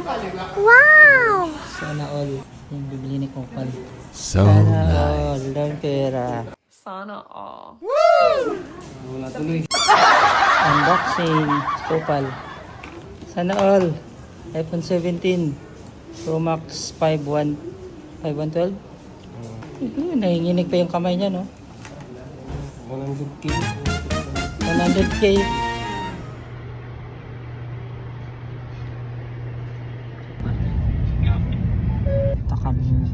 Wow! Sana all yung bibili ni Kopal. So Sana nice. all daw pera. Sana all. Wala tuloy. Unboxing Kopal. Sana all iPhone 17 Pro Max 5112. Nanginginig pa yung kamay niya, no? 100K. 100K. Takam mo.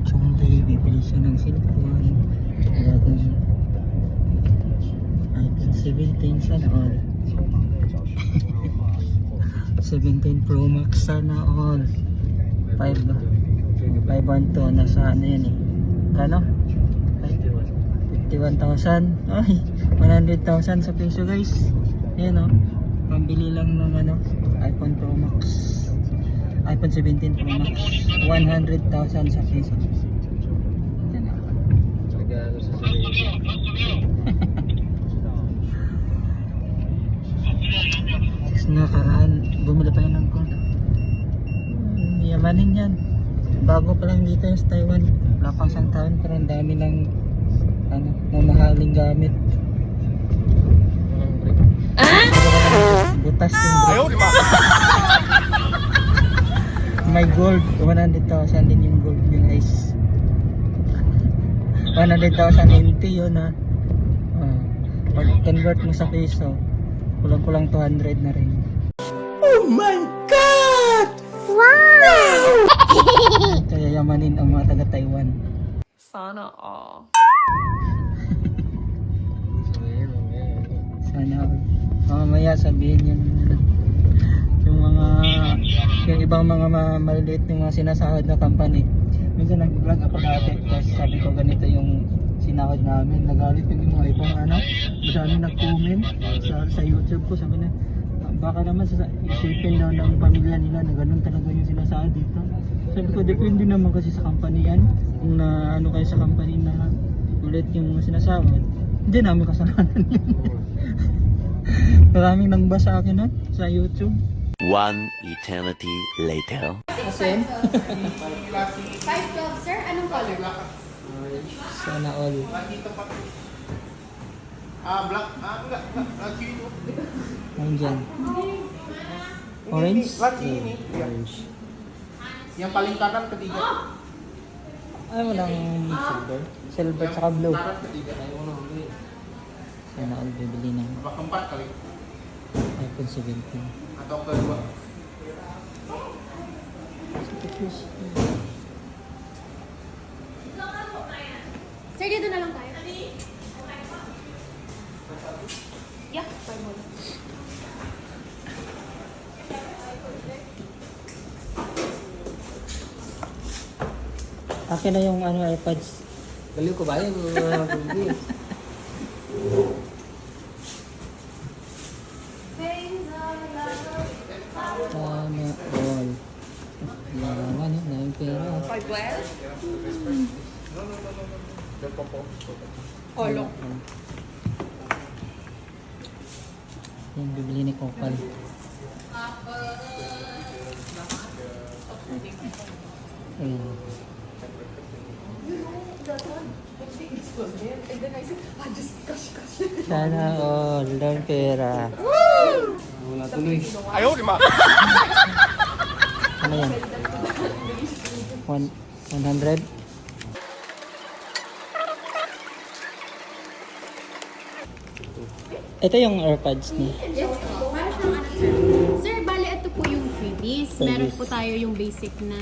Chongday, bibili siya ng cellphone. Kaya kung iPhone 17 sana all. 17 Pro Max sana all. 512 nasa ano yan eh. Kano? 51,000. Ay, 100,000 sa piso guys. Ayan o. Pambili lang ng ano, iPhone Pro Max. iPhone 17 Pro Max. 100,000 sa piso. Ayan o. Regalo sa sarili. Sis na karaan, bumili pa yun ng gold. Yamanin yan. Bago pa lang dito yung sa Taiwan. Wala pang isang taon pero ang dami ng ano, mamahaling gamit. Butas yung brick. May gold, 100,000 din yung gold yung guys. 100,000 NT yun ha. Pag convert mo sa peso, kulang-kulang 200 na rin. Oh my God! Wow! Kaya yamanin ang mga taga Taiwan. Sana all. Sana mamaya sabihin yung mga yung ibang mga maliliit yung mga sinasahod na company. Minsan nag-vlog ako dati tapos sabi ko ganito yung sinahod namin, nagalit yung mga ibang ano, madami nag-comment sa YouTube ko, sabi na baka naman isipin daw ng pamilya nila na ganun talaga yung sinasahod dito. Sabi ko depende naman kasi sa company yan, kung na ano kayo sa company na ulit yung mga sinasahod, hindi namin kasalanan yun. Maraming nangba sa akin ha, sa YouTube. One eternity later. Kasi 512, sir. Anong color? sana all. Black. Chino. Ayun dyan. Orange? Orange. Yang paling kanan ketiga. Ay, walang silver. Silver tsaka blue. Kanan ketiga. Ayaw mo nang beli. Sana all bibili ng Apa keempat kali? iPhone 17. Atau kedua? Sir, dito na lang tayo. Yeah, try mo. Akin na yung ano, iPads. Baliw ko ba yun? Sana all. Yaman yun, na yung pera. 512? Olok. Yung bibili ni Kopal. Ayun. Sana all daw pera. Wala tuloy. Ano yan? 100? Ito yung AirPods niya. Yes po. Para siyang ano, sir. Sir, bali ito po yung freebies. Meron po tayo yung basic na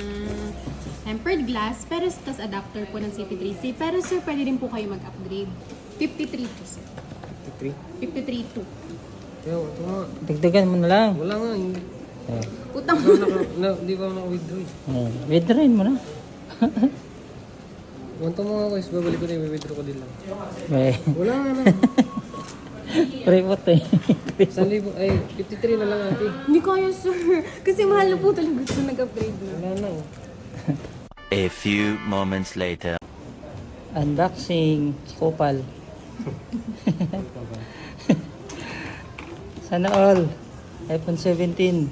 tempered glass, pero tas adapter po ng CP3C. Pero sir, pwede rin po kayo mag-upgrade. 53 po, sir. 53. 53 Yo, ito nga. Dagdagan mo na lang. Wala nga. Hindi Utang di ba ako naka-withdraw eh. Withdrawin mo na. Wanto mo nga guys, babalik ko na yung withdraw ko din lang. Eh, Wala nga na. private eh. 1,000, ay 53 na lang ate. Hindi kaya, sir. Kasi mahal na po talaga gusto nag-upgrade na. Wala na oh. A few moments later. Unboxing Kopal. Sana all iPhone 17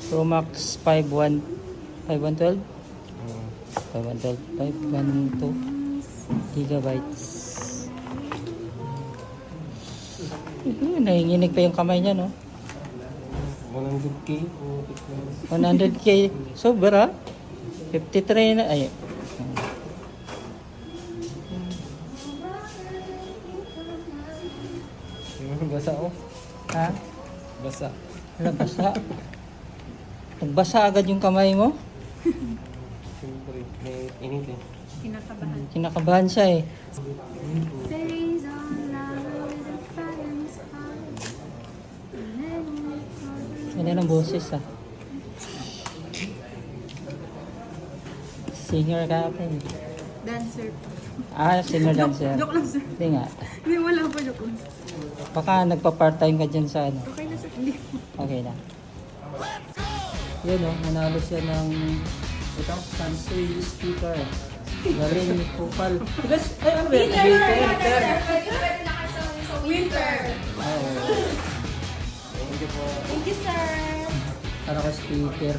Pro Max 5112? 512 gigabytes. Nanginginig pa yung kamay niya, no? 100K. 100k. Sobra. 53 na. Ay. Basa oh. Ha? Basa. Wala, basa. Nagbasa agad yung kamay mo? Siyempre, may init eh. Kinakabahan. Kinakabahan siya eh. Days on loud, the fire's hot. Ganda ng boses ah. Singer ka ate. Dancer. Singer dancer. Joke lang, sir. Hindi nga. Hindi, wala pa, joke lang. Baka nagpa-part-time ka dyan sa ano. Okay na, sir. Hindi. Okay na. Yun o, nanalo siya ng ito, Sansui speaker. Galing Kupal. Ay, ano ba yan? Winter. Winter. Oh, Thank you, sir. para ka speaker.